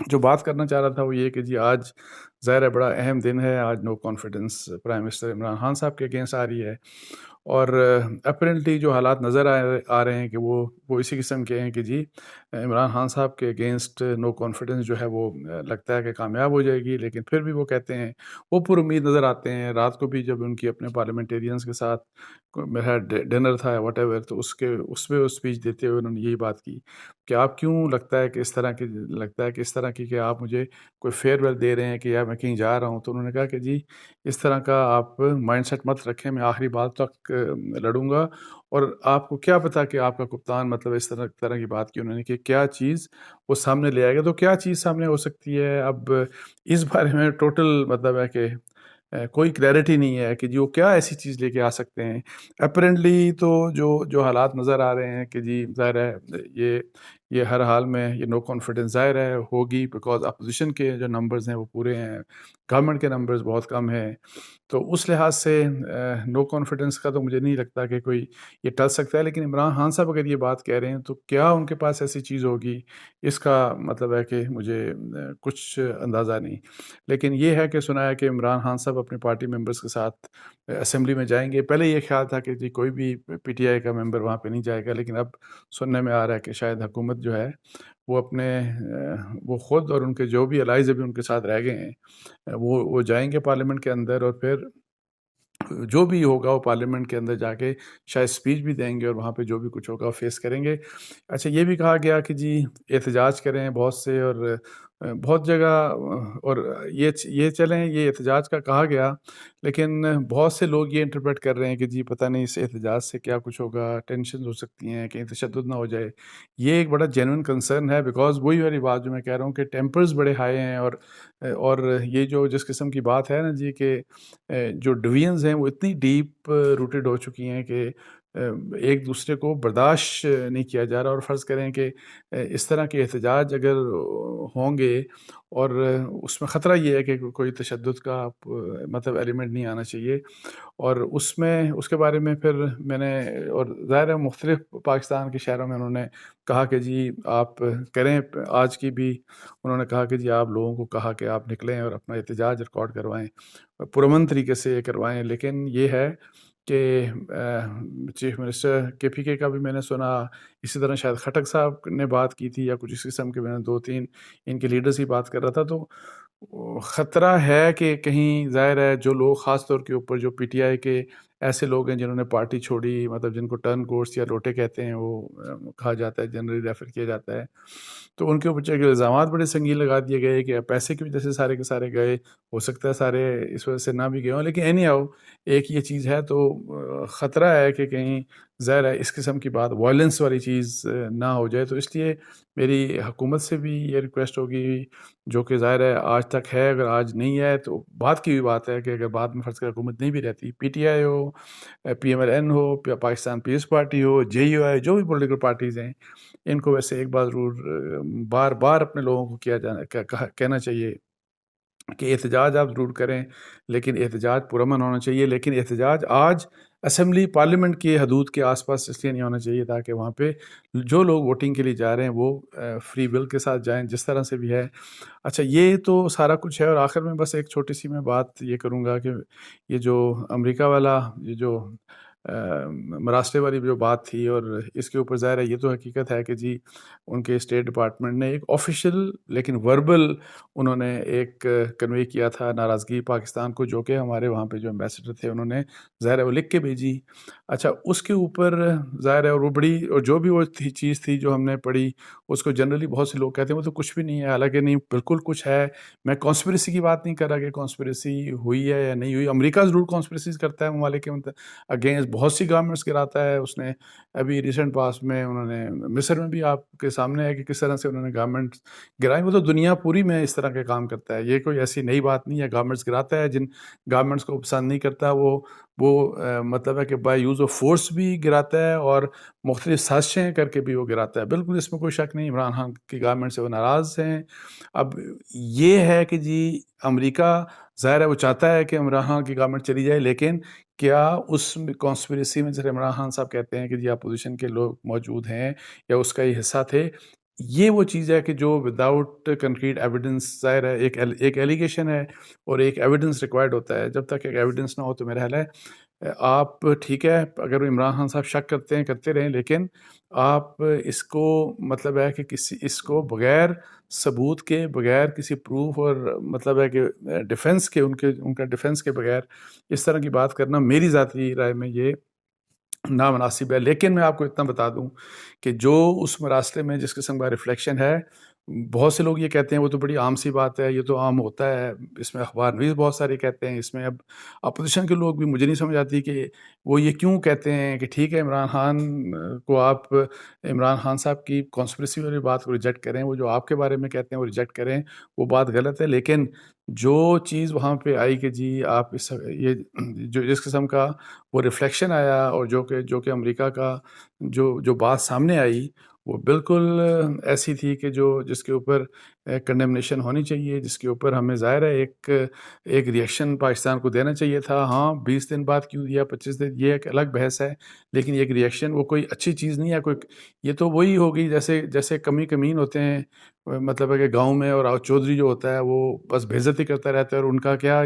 جو بات کرنا چاہ رہا تھا وہ یہ کہ جی آج ظاہر ہے بڑا اہم دن ہے، آج no confidence prime minister Imran Khan صاحب کے اگینسٹ آ رہی ہے، اور اپیرنٹلی جو حالات نظر آ رہے ہیں کہ وہ اسی قسم کے ہیں کہ جی عمران خان صاحب کے اگینسٹ نو کانفیڈنس جو ہے وہ لگتا ہے کہ کامیاب ہو جائے گی، لیکن پھر بھی وہ کہتے ہیں، وہ پر امید نظر آتے ہیں۔ رات کو بھی جب ان کی اپنے پارلیمنٹیرینس کے ساتھ میرا ڈنر تھا واٹ ایور، تو اس پہ اسپیچ دیتے ہوئے انہوں نے یہی بات کی کہ آپ کیوں لگتا ہے کہ اس طرح کی کہ آپ مجھے کوئی فیئر ویل دے رہے ہیں کہ یا میں کہیں جا رہا ہوں۔ تو انہوں نے کہا کہ جی اس طرح کا آپ مائنڈ سیٹ مت رکھیں، میں آخری بات تک لڑوں گا، اور آپ کو کیا پتا کہ آپ کا کپتان مطلب اس طرح کی بات کی انہوں نے کہ کیا چیز وہ سامنے لے آئے گا۔ تو کیا چیز سامنے ہو سکتی ہے، اب اس بارے میں ٹوٹل مطلب ہے کہ کوئی کلیئرٹی نہیں ہے کہ جی وہ کیا ایسی چیز لے کے آ سکتے ہیں۔ اپیرنٹلی تو جو حالات نظر آ رہے ہیں کہ جی ظاہر ہے یہ ہر حال میں یہ نو کانفیڈنس ظاہر ہے ہوگی، بیکاز اپوزیشن کے جو نمبرز ہیں وہ پورے ہیں، گورنمنٹ کے نمبرز بہت کم ہیں، تو اس لحاظ سے نو کانفیڈنس کا تو مجھے نہیں لگتا کہ کوئی یہ ٹل سکتا ہے۔ لیکن عمران خان صاحب اگر یہ بات کہہ رہے ہیں تو کیا ان کے پاس ایسی چیز ہوگی، اس کا مطلب ہے کہ مجھے کچھ اندازہ نہیں۔ لیکن یہ ہے کہ سنا ہے کہ عمران خان صاحب اپنے پارٹی ممبرز کے ساتھ اسمبلی میں جائیں گے۔ پہلے یہ خیال تھا کہ جی کوئی بھی پی ٹی آئی کا ممبر وہاں پہ نہیں جائے گا، لیکن اب سننے میں آ رہا ہے کہ شاید حکومت جو ہے وہ اپنے وہ خود اور ان کے جو بھی الائز ابھی ان کے ساتھ رہ گئے ہیں وہ جائیں گے پارلیمنٹ کے اندر، اور پھر جو بھی ہوگا وہ پارلیمنٹ کے اندر جا کے شاید اسپیچ بھی دیں گے، اور وہاں پہ جو بھی کچھ ہوگا وہ فیس کریں گے۔ اچھا یہ بھی کہا گیا کہ جی احتجاج کریں بہت سے، اور بہت جگہ، اور یہ چلیں، یہ احتجاج کا کہا گیا، لیکن بہت سے لوگ یہ انٹرپریٹ کر رہے ہیں کہ جی پتہ نہیں اس احتجاج سے کیا کچھ ہوگا، ٹینشن ہو سکتی ہیں، کہیں تشدد نہ ہو جائے۔ یہ ایک بڑا جینوئن کنسرن ہے، بیکاز وہی والی بات جو میں کہہ رہا ہوں کہ ٹیمپرز بڑے ہائی ہیں، اور یہ جو جس قسم کی بات ہے نا جی کہ جو ڈویژنز ہیں وہ اتنی ڈیپ روٹڈ ہو چکی ہیں کہ ایک دوسرے کو برداشت نہیں کیا جا رہا، اور فرض کریں کہ اس طرح کے احتجاج اگر ہوں گے، اور اس میں خطرہ یہ ہے کہ کوئی تشدد کا مطلب ایلیمنٹ نہیں آنا چاہیے، اور اس کے بارے میں پھر میں نے، اور ظاہر ہے مختلف پاکستان کے شہروں میں انہوں نے کہا کہ جی آپ کریں، آج کی بھی انہوں نے کہا کہ جی آپ لوگوں کو کہا کہ آپ نکلیں اور اپنا احتجاج ریکارڈ کروائیں، پرامن طریقے سے کروائیں۔ لیکن یہ ہے کہ چیف منسٹر کے پی کے کا بھی میں نے سنا، اسی طرح شاید خٹک صاحب نے بات کی تھی، یا کچھ اس قسم کے میں نے 2-3 ان کے لیڈرز ہی بات کر رہا تھا۔ تو خطرہ ہے کہ کہیں ظاہر ہے جو لوگ خاص طور کے اوپر جو پی ٹی آئی کے ایسے لوگ ہیں جنہوں نے پارٹی چھوڑی، مطلب جن کو ٹرن کورس یا لوٹے کہتے ہیں، وہ کہا جاتا ہے، جنرلی ریفر کیا جاتا ہے، تو ان کے اوپر جو الزامات بڑے سنگین لگا دیے گئے کہ پیسے کی وجہ سے سارے کے سارے گئے، ہو سکتا ہے سارے اس وجہ سے نہ بھی گئے ہوں، لیکن اینی ہاؤ ایک یہ چیز ہے۔ تو خطرہ ہے کہ کہیں ظاہر ہے اس قسم کی بات وائلنس والی چیز نہ ہو جائے۔ تو اس لیے میری حکومت سے بھی یہ ریکویسٹ ہوگی، جو کہ ظاہر ہے آج تک ہے، اگر آج نہیں ہے تو بات کی بھی بات ہے کہ اگر بعد میں فرض کر حکومت نہیں بھی رہتی، پی ٹی آئی ہو، پی ایم ایل این ہو، پاکستان پیپلز پارٹی ہو، جے یو آئی، جو بھی پولیٹیکل پارٹیز ہیں، ان کو ویسے ایک بات ضرور بار بار اپنے لوگوں کو کہنا چاہیے کہ احتجاج آپ ضرور کریں، لیکن احتجاج پرامن ہونا چاہیے، لیکن احتجاج آج اسمبلی پارلیمنٹ کے حدود کے آس پاس اس لیے نہیں ہونا چاہیے تاکہ وہاں پہ جو لوگ ووٹنگ کے لیے جا رہے ہیں وہ فری ول کے ساتھ جائیں، جس طرح سے بھی ہے۔ اچھا یہ تو سارا کچھ ہے، اور آخر میں بس ایک چھوٹی سی میں بات یہ کروں گا کہ یہ جو امریکہ والا یہ جو مراسلے والی جو بات تھی، اور اس کے اوپر ظاہر ہے یہ تو حقیقت ہے کہ جی ان کے اسٹیٹ ڈپارٹمنٹ نے ایک آفیشیل لیکن وربل انہوں نے ایک کنوے کیا تھا ناراضگی پاکستان کو، جو کہ ہمارے وہاں پہ جو ایمبیسڈر تھے انہوں نے ظاہر ہے وہ لکھ کے بھیجی۔ اچھا اس کے اوپر ظاہر ہے، اور وہ بڑی، اور جو بھی وہ چیز تھی جو ہم نے پڑھی، اس کو جنرلی بہت سے لوگ کہتے ہیں وہ تو کچھ بھی نہیں ہے، حالانکہ نہیں، بالکل کچھ ہے۔ میں کانسپریسی کی بات نہیں کر رہا کہ کانسپریسی ہوئی ہے یا نہیں ہوئی، امریکہ ضرور کانسپریسیز کرتا ہے ممالک کے اگینسٹ، بہت سی گورنمنٹس گراتا ہے۔ اس نے ابھی ریسنٹ پاس میں انہوں نے مصر میں بھی آپ کے سامنے ہے کہ کس طرح سے انہوں نے گورنمنٹ گرائی، وہ تو دنیا پوری میں اس طرح کے کام کرتا ہے، یہ کوئی ایسی نئی بات نہیں ہے۔ گورنمنٹس گراتا ہے، جن گورنمنٹس کو پسند نہیں کرتا وہ مطلب ہے کہ بائی یوز آف فورس بھی گراتا ہے، اور مختلف سازشیں کر کے بھی وہ گراتا ہے، بالکل اس میں کوئی شک نہیں۔ عمران خان کی گورنمنٹ سے وہ ناراض ہیں۔ اب یہ ہے کہ جی امریکہ ظاہر ہے وہ چاہتا ہے کہ عمران خان کی گورنمنٹ چلی جائے، لیکن کیا اس کانسپریسی میں جیسے عمران خان صاحب کہتے ہیں کہ جی اپوزیشن کے لوگ موجود ہیں یا اس کا یہ حصہ تھے، یہ وہ چیز ہے کہ جو وداؤٹ کنکریٹ ایویڈنس، ظاہر ہے ایک ایلیگیشن ہے اور ایک ایویڈنس ریکوائرڈ ہوتا ہے. جب تک ایک ایویڈنس نہ ہو تو میرا خیال ہے آپ ٹھیک ہے اگر عمران خان صاحب شک کرتے ہیں کرتے رہیں، لیکن آپ اس کو مطلب ہے کہ اس کو بغیر ثبوت کے، بغیر کسی پروف، اور مطلب ہے کہ ڈیفنس کے، ان کا ڈیفنس کے بغیر اس طرح کی بات کرنا میری ذاتی رائے میں یہ نامناسب ہے. لیکن میں آپ کو اتنا بتا دوں کہ جو اس مراسلے میں جس قسم کا ریفلیکشن ہے، بہت سے لوگ یہ کہتے ہیں وہ تو بڑی عام سی بات ہے، یہ تو عام ہوتا ہے، اس میں اخبار نویز بہت سارے کہتے ہیں، اس میں اب اپوزیشن کے لوگ بھی، مجھے نہیں سمجھ آتی کہ وہ یہ کیوں کہتے ہیں کہ ٹھیک ہے عمران خان کو آپ عمران خان صاحب کی کانسپریسی والی بات کو ریجیکٹ کریں، وہ جو آپ کے بارے میں کہتے ہیں وہ ریجیکٹ کریں، وہ بات غلط ہے. لیکن جو چیز وہاں پہ آئی کہ جی آپ یہ جو جس قسم کا وہ ریفلیکشن آیا، اور جو کہ امریکہ کا جو بات سامنے آئی، وہ بالکل ایسی تھی کہ جس کے اوپر کنڈیمنیشن ہونی چاہیے، جس کے اوپر ہمیں ظاہر ہے ایک ریئیکشن پاکستان کو دینا چاہیے تھا. ہاں 20 دن بعد کیوں دیا، 25 دن، یہ ایک الگ بحث ہے، لیکن ایک ریئیکشن وہ کوئی اچھی چیز نہیں ہے. یہ تو وہی ہوگی جیسے کمین ہوتے ہیں، مطلب ہے کہ گاؤں میں، اور چودھری جو ہوتا ہے وہ بس بے عزتی کرتا رہتا ہے، اور ان کا کیا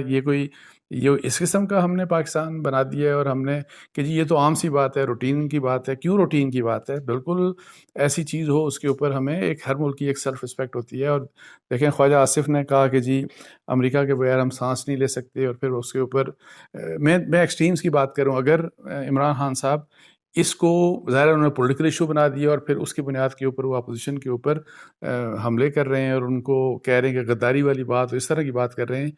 یہ اس قسم کا ہم نے پاکستان بنا دیا ہے، اور ہم نے کہ جی یہ تو عام سی بات ہے، روٹین کی بات ہے. کیوں روٹین کی بات ہے؟ بالکل ایسی چیز ہو اس کے اوپر ہمیں ہر ملک کی ایک سیلف رسپیکٹ ہوتی ہے. اور دیکھیں خواجہ آصف نے کہا کہ جی امریکہ کے بغیر ہم سانس نہیں لے سکتے، اور پھر اس کے اوپر میں ایکسٹریمز کی بات کروں، اگر عمران خان صاحب اس کو ظاہر انہوں نے پولیٹیکل ایشو بنا دیا، اور پھر اس کی بنیاد کے اوپر وہ اپوزیشن کے اوپر حملے کر رہے ہیں، اور ان کو کہہ رہے ہیں کہ غداری والی بات، اس طرح کی بات کر رہے ہیں،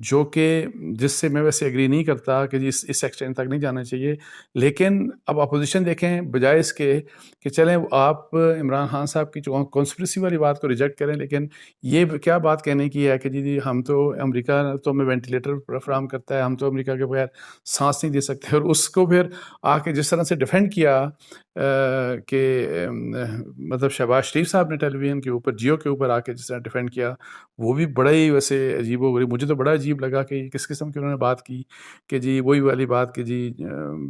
جو کہ جس سے میں ویسے ایگری نہیں کرتا کہ جی اس ایکسٹینٹ تک نہیں جانا چاہیے. لیکن اب اپوزیشن دیکھیں، بجائے اس کے کہ چلیں آپ عمران خان صاحب کی جو کانسپریسی والی بات کو ریجیکٹ کریں، لیکن یہ کیا بات کہنے کی ہے کہ جی ہم تو امریکہ تو ہمیں وینٹیلیٹر فراہم کرتا ہے، ہم تو امریکہ کے بغیر سانس نہیں دے سکتے. اور اس کو پھر آ کے جس طرح سے ڈیفینڈ کیا کہ مطلب شہباز شریف صاحب نے ٹیلی ویژن کے اوپر، جیو کے اوپر آ کے جس طرح ڈیفینڈ کیا، وہ بھی بڑا ہی ویسے عجیب و غریب، مجھے تو بڑا عجیب لگا کہ کس قسم کی انہوں نے بات کی کہ جی وہی والی بات کہ جی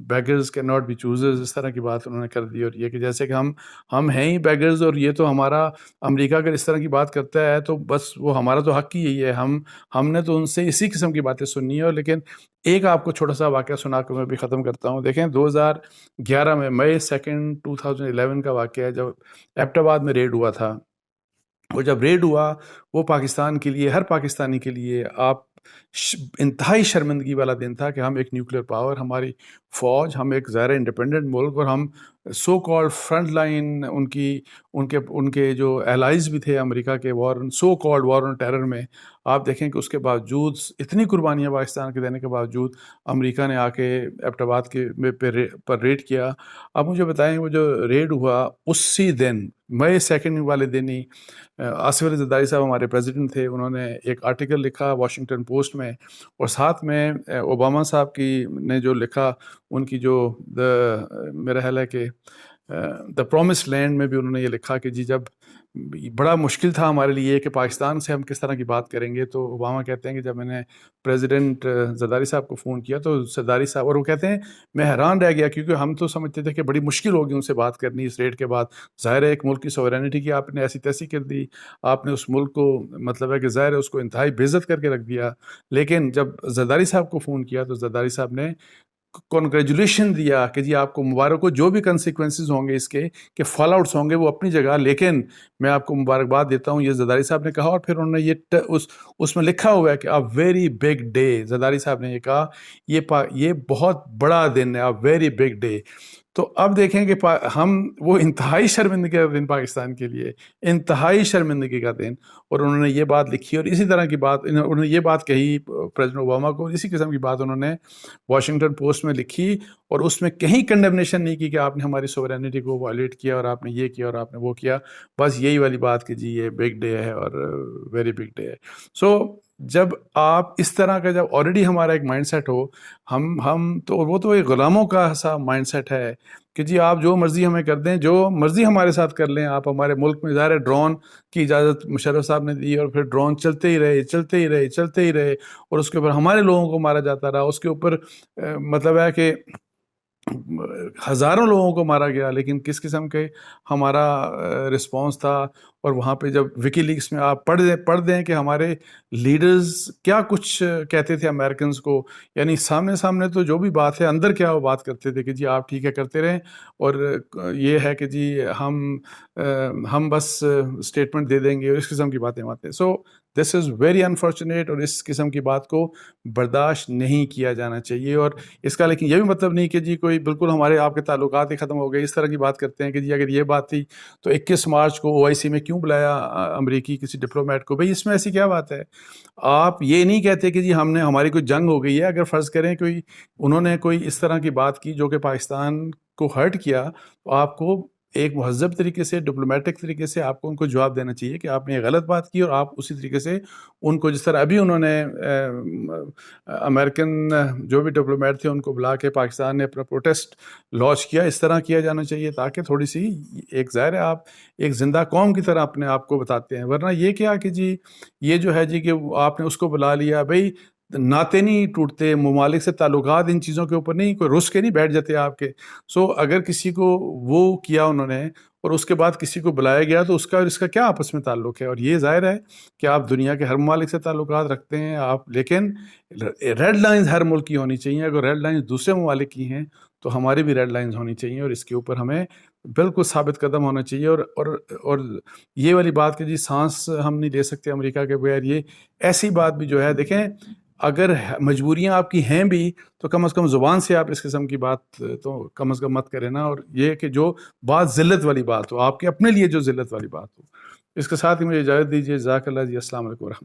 beggars can not be choosers, اس طرح کی بات انہوں نے کر دی. اور یہ کہ جیسے کہ ہم ہیں ہی بیگرز، اور یہ تو ہمارا امریکہ اگر اس طرح کی بات کرتا ہے تو بس وہ ہمارا تو حق ہی یہی ہے، ہم نے تو ان سے اسی قسم کی باتیں سننی ہے. اور لیکن ایک آپ کو چھوٹا سا واقعہ سنا کر میں بھی ختم کرتا ہوں. دیکھیں 2011 میں مئی 2 2011 کا واقعہ ہے، جب ایبٹ آباد میں ریڈ ہوا تھا. وہ جب ریڈ ہوا، وہ پاکستان کے لیے، ہر پاکستانی کے لیے آپ انتہائی شرمندگی والا دن تھا کہ ہم ایک نیوکلیر پاور، ہماری فوج، ہم ایک ظاہر انڈیپینڈنٹ ملک، اور ہم سو کالڈ فرنٹ لائن ان کے جو الائز بھی تھے امریکہ کے so called war on terror میں. آپ دیکھیں کہ اس کے باوجود اتنی قربانیاں پاکستان کے دینے کے باوجود امریکہ نے آ کے ایبٹ آباد کے پر ریڈ کیا. اب مجھے بتائیں وہ جو ریڈ ہوا اسی دن مئی 2 والے دن ہی آصف علی زرداری صاحب ہمارے پریزیڈنٹ تھے، انہوں نے ایک آرٹیکل لکھا واشنگٹن پوسٹ میں، اور ساتھ میں اوباما صاحب نے جو لکھا، ان کی جو میرا خیال ہے کہ دا پرومس لینڈ میں بھی انہوں نے یہ لکھا کہ جی جب بڑا مشکل تھا ہمارے لیے کہ پاکستان سے ہم کس طرح کی بات کریں گے، تو اوباما کہتے ہیں کہ جب میں نے پریزیڈنٹ زرداری صاحب کو فون کیا تو زرداری صاحب، اور وہ کہتے ہیں میں حیران رہ گیا کیونکہ ہم تو سمجھتے تھے کہ بڑی مشکل ہوگی ان سے بات کرنی اس ریٹ کے بعد. ظاہر ہے ایک ملک کی سوورینٹی کی آپ نے ایسی تیسی کر دی، آپ نے اس ملک کو مطلب ہے کہ ظاہر ہے اس کو انتہائی بے عزت کر کے رکھ دیا. لیکن جب زرداری صاحب کو فون کیا تو زرداری صاحب نے کنگریچولیشن دیا کہ جی آپ کو مبارک ہو، جو بھی کنسیکوینسز ہوں گے اس کے کہ فال آؤٹس ہوں گے وہ اپنی جگہ، لیکن میں آپ کو مبارکباد دیتا ہوں، یہ زرداری صاحب نے کہا. اور پھر انہوں نے اس میں لکھا ہوا ہے کہ a very big day، Zardari صاحب نے یہ کہا یہ بہت بڑا دن ہے، a very big day. تو اب دیکھیں کہ وہ انتہائی شرمندگی کا دن پاکستان کے لیے، انتہائی شرمندگی کا دن، اور انہوں نے یہ بات لکھی، اور اسی طرح کی بات انہوں نے یہ بات کہی پریزیڈنٹ اوباما کو، اسی قسم کی بات انہوں نے واشنگٹن پوسٹ میں لکھی، اور اس میں کہیں کنڈیمنیشن نہیں کی کہ آپ نے ہماری سوورینٹی کو وائلیٹ کیا، اور آپ نے یہ کیا اور آپ نے وہ کیا. بس یہی والی بات کہ جی یہ بگ ڈے ہے اور ویری بگ ڈے ہے. سو جب آپ اس طرح کا، جب آلریڈی ہمارا ایک مائنڈ سیٹ ہو، ہم تو وہ تو ایک غلاموں کا سا مائنڈ سیٹ ہے کہ جی آپ جو مرضی ہمیں کر دیں، جو مرضی ہمارے ساتھ کر لیں. آپ ہمارے ملک میں ظاہر ڈرون کی اجازت مشرف صاحب نے دی، اور پھر ڈرون چلتے ہی رہے، اور اس کے اوپر ہمارے لوگوں کو مارا جاتا رہا. اس کے اوپر مطلب ہے کہ ہزاروں لوگوں کو مارا گیا، لیکن کس قسم کے ہمارا رسپانس تھا. اور وہاں پہ جب وکی لیکس میں آپ پڑھ دیں کہ ہمارے لیڈرز کیا کچھ کہتے تھے امریکنز کو، یعنی سامنے تو جو بھی بات ہے اندر کیا وہ بات کرتے تھے کہ جی آپ ٹھیک ہے کرتے رہیں، اور یہ ہے کہ جی ہم بس اسٹیٹمنٹ دے دیں گے، اور اس قسم کی باتیں آتے ہیں. سو دس از ویری انفارچونیٹ، اور اس قسم کی بات کو برداشت نہیں کیا جانا چاہیے. اور اس کا لیکن یہ بھی مطلب نہیں کہ جی کوئی بالکل ہمارے آپ کے تعلقات ہی ختم ہو گئے، اس طرح کی بات کرتے ہیں کہ جی اگر یہ بات تھی تو 21 مارچ کو OIC میں کیوں بلایا امریکی کسی ڈپلومیٹ کو؟ بھئی اس میں ایسی کیا بات ہے؟ آپ یہ نہیں کہتے کہ جی ہماری کوئی جنگ ہو گئی ہے. اگر فرض کریں انہوں نے کوئی اس طرح کی بات کی جو کہ پاکستان کو ہرٹ کیا، تو آپ کو ایک مہذب طریقے سے، ڈپلومیٹک طریقے سے آپ کو ان کو جواب دینا چاہیے کہ آپ نے یہ غلط بات کی، اور آپ اسی طریقے سے ان کو، جس طرح ابھی انہوں نے امریکن جو بھی ڈپلومیٹ تھے ان کو بلا کے پاکستان نے اپنا پروٹیسٹ لانچ کیا، اس طرح کیا جانا چاہیے تاکہ تھوڑی سی ایک ظاہر ہے آپ ایک زندہ قوم کی طرح اپنے آپ کو بتاتے ہیں. ورنہ یہ کیا کہ جی یہ جو ہے جی کہ آپ نے اس کو بلا لیا، بھئی ناطے نہیں ٹوٹتے، ممالک سے تعلقات ان چیزوں کے اوپر نہیں، کوئی رس کے نہیں بیٹھ جاتے آپ کے. سو اگر کسی کو وہ کیا انہوں نے اور اس کے بعد کسی کو بلایا گیا تو اس کا اور اس کا کیا آپس میں تعلق ہے؟ اور یہ ظاہر ہے کہ آپ دنیا کے ہر ممالک سے تعلقات رکھتے ہیں آپ، لیکن ریڈ لائنز ہر ملک کی ہونی چاہیے. اگر ریڈ لائنز دوسرے ممالک کی ہیں تو ہماری بھی ریڈ لائنز ہونی چاہیے، اور اس کے اوپر ہمیں بالکل ثابت قدم ہونا چاہیے. اور یہ والی بات کہ جی سانس ہم نہیں لے سکتے امریکہ کے بغیر، یہ ایسی بات بھی جو ہے، دیکھیں اگر مجبوریاں آپ کی ہیں بھی تو کم از کم زبان سے آپ اس قسم کی بات تو کم از کم مت کریں نا. اور یہ کہ جو بات ذلت والی بات ہو، آپ کے اپنے لیے جو ذلت والی بات ہو. اس کے ساتھ ہی مجھے اجازت دیجیے. جزاک اللہ جی. السلام علیکم ورحمۃ اللہ.